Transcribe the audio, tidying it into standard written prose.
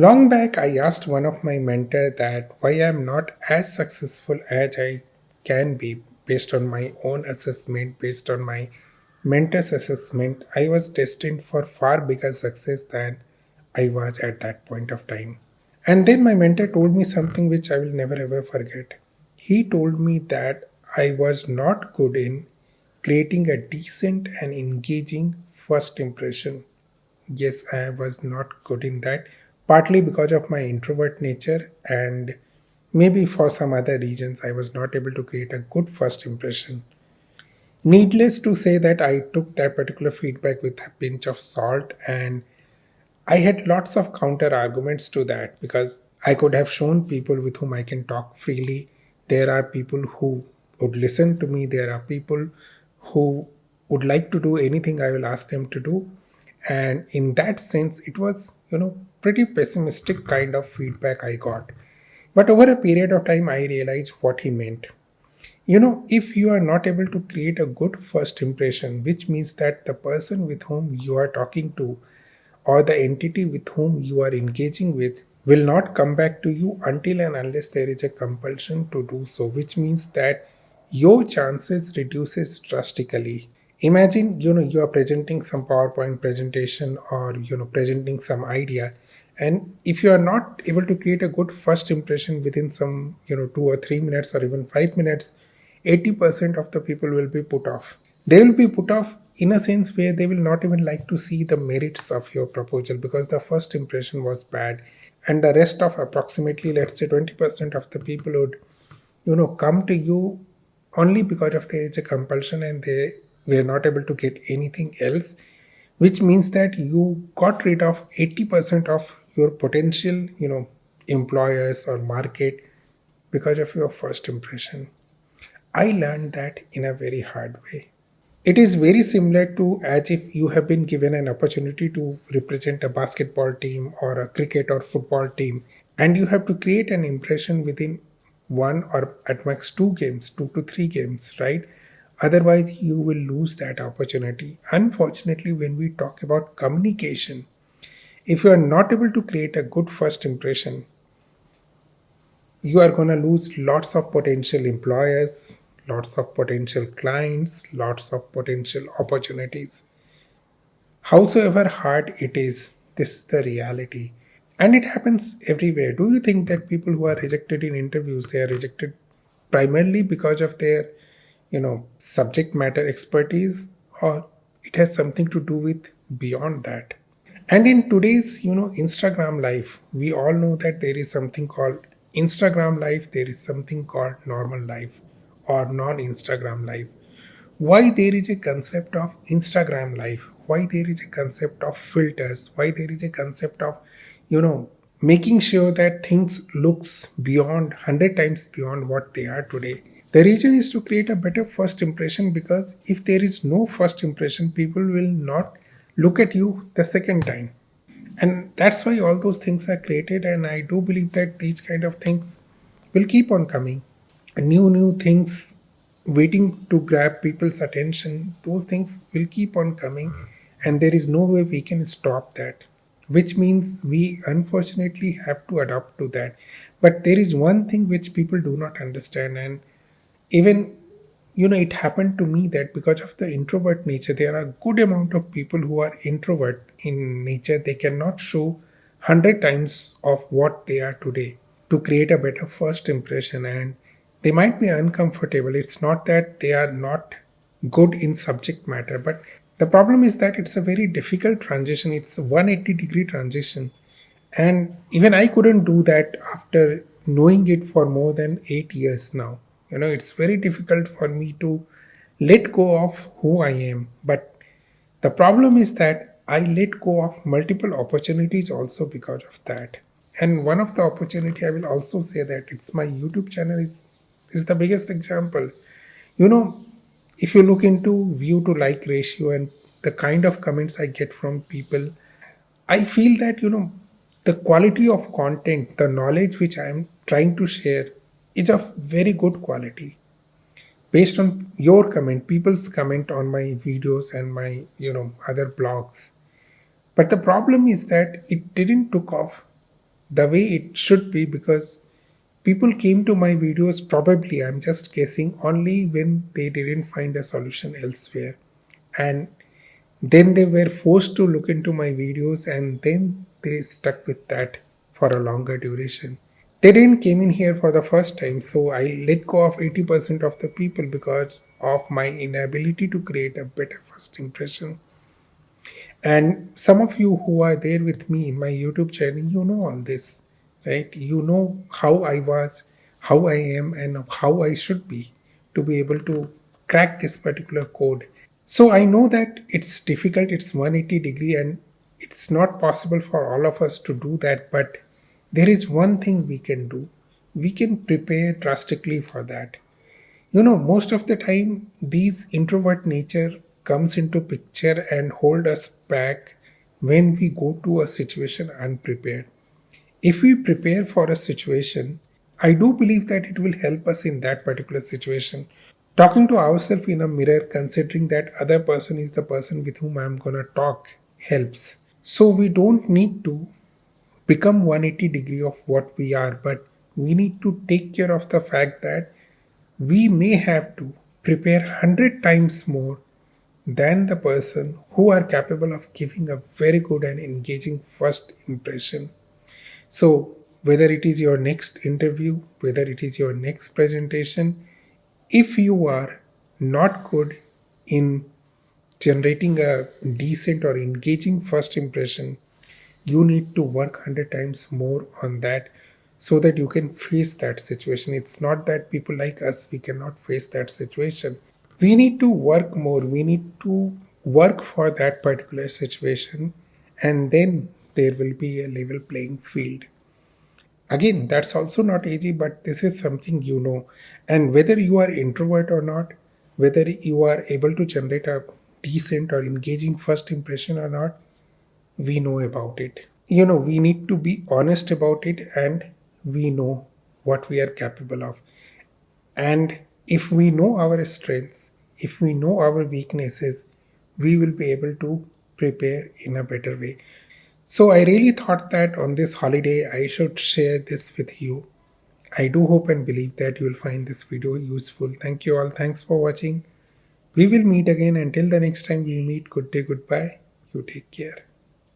Long back, I asked one of my mentor that why I'm not as successful as I can be based on my own assessment, based on my mentor's assessment. I was destined for far bigger success than I was at that point of time. And then my mentor told me something which I will never ever forget. He told me that I was not good in creating a decent and engaging first impression. Yes, I was not good in that, partly because of my introvert nature, and maybe for some other reasons, I was not able to create a good first impression. Needless to say that I took that particular feedback with a pinch of salt, and I had lots of counter arguments to that because I could have shown people with whom I can talk freely. There are people who would listen to me, there are people who would like to do anything I will ask them to do. And in that sense, it was, pretty pessimistic kind of feedback I got. But over a period of time, I realized what he meant. If you are not able to create a good first impression, which means that the person with whom you are talking to or the entity with whom you are engaging with will not come back to you until and unless there is a compulsion to do so, which means that your chances reduces drastically. Imagine, you are presenting some PowerPoint presentation or, presenting some idea. And if you are not able to create a good first impression within some, 2 or 3 minutes or even 5 minutes, 80% of the people will be put off. They will be put off in a sense where they will not even like to see the merits of your proposal because the first impression was bad. And the rest of approximately, let's say, 20% of the people would, come to you only because of there is a compulsion and they were not able to get anything else, which means that you got rid of 80% of your potential, employers or market because of your first impression. I learned that in a very hard way. It is very similar to as if you have been given an opportunity to represent a basketball team or a cricket or football team, and you have to create an impression within one or at max two games, 2 to 3 games, right? Otherwise, you will lose that opportunity. Unfortunately, when we talk about communication, if you are not able to create a good first impression, you are going to lose lots of potential employers, lots of potential clients, lots of potential opportunities. Howsoever hard it is, this is the reality. And it happens everywhere. Do you think that people who are rejected in interviews, they are rejected primarily because of their, subject matter expertise, or it has something to do with beyond that? And in today's, Instagram life, we all know that there is something called Instagram life, there is something called normal life or non-Instagram life. Why there is a concept of Instagram life? Why there is a concept of filters? Why there is a concept of, making sure that things looks beyond 100 times beyond what they are today? The reason is to create a better first impression because if there is no first impression, people will not look at you the second time. And that's why all those things are created. And I do believe that these kind of things will keep on coming. New things waiting to grab people's attention, those things will keep on coming. And there is no way we can stop that, which means we unfortunately have to adapt to that. But there is one thing which people do not understand, and even it happened to me that because of the introvert nature, there are good amount of people who are introvert in nature. They cannot show 100 times of what they are today to create a better first impression, and they might be uncomfortable. It's not that they are not good in subject matter, but the problem is that it's a very difficult transition. It's a 180-degree transition, and even I couldn't do that after knowing it for more than 8 years now. It's very difficult for me to let go of who I am. But the problem is that I let go of multiple opportunities also because of that. And one of the opportunity I will also say that it's my YouTube channel is the biggest example. You know, if you look into view to like ratio and the kind of comments I get from people, I feel that, the quality of content, the knowledge which I am trying to share is of very good quality based on your comment, people's comment on my videos and my, other blogs. But the problem is that it didn't took off the way it should be, because people came to my videos, probably, I'm just guessing, only when they didn't find a solution elsewhere. And then they were forced to look into my videos, and then they stuck with that for a longer duration. They didn't came in here for the first time, so I let go of 80% of the people because of my inability to create a better first impression. And some of you who are there with me in my YouTube channel, you know all this, right? You know how I was, how I am, and how I should be to be able to crack this particular code. So I know that it's difficult, it's 180-degree, and it's not possible for all of us to do that. But there is one thing we can do. We can prepare drastically for that. Most of the time, these introvert nature comes into picture and hold us back when we go to a situation unprepared. If we prepare for a situation, I do believe that it will help us in that particular situation. Talking to ourselves in a mirror, considering that other person is the person with whom I'm gonna talk, helps. So we don't need to become 180-degree of what we are, but we need to take care of the fact that we may have to prepare 100 times more than the person who are capable of giving a very good and engaging first impression. So whether it is your next interview, whether it is your next presentation, if you are not good in generating a decent or engaging first impression, you need to work 100 times more on that so that you can face that situation. It's not that people like us, we cannot face that situation. We need to work more, we need to work for that particular situation, and then there will be a level playing field. Again, that's also not easy, but this is something you know. And whether you are introvert or not, whether you are able to generate a decent or engaging first impression or not, we know about it. We need to be honest about it, and we know what we are capable of. And if we know our strengths, if we know our weaknesses, we will be able to prepare in a better way. So I really thought that on this holiday I should share this with you. I do hope and believe that you will find this video useful. Thank you all. Thanks for watching. We will meet again. Until the next time we meet, good day, goodbye. You take care.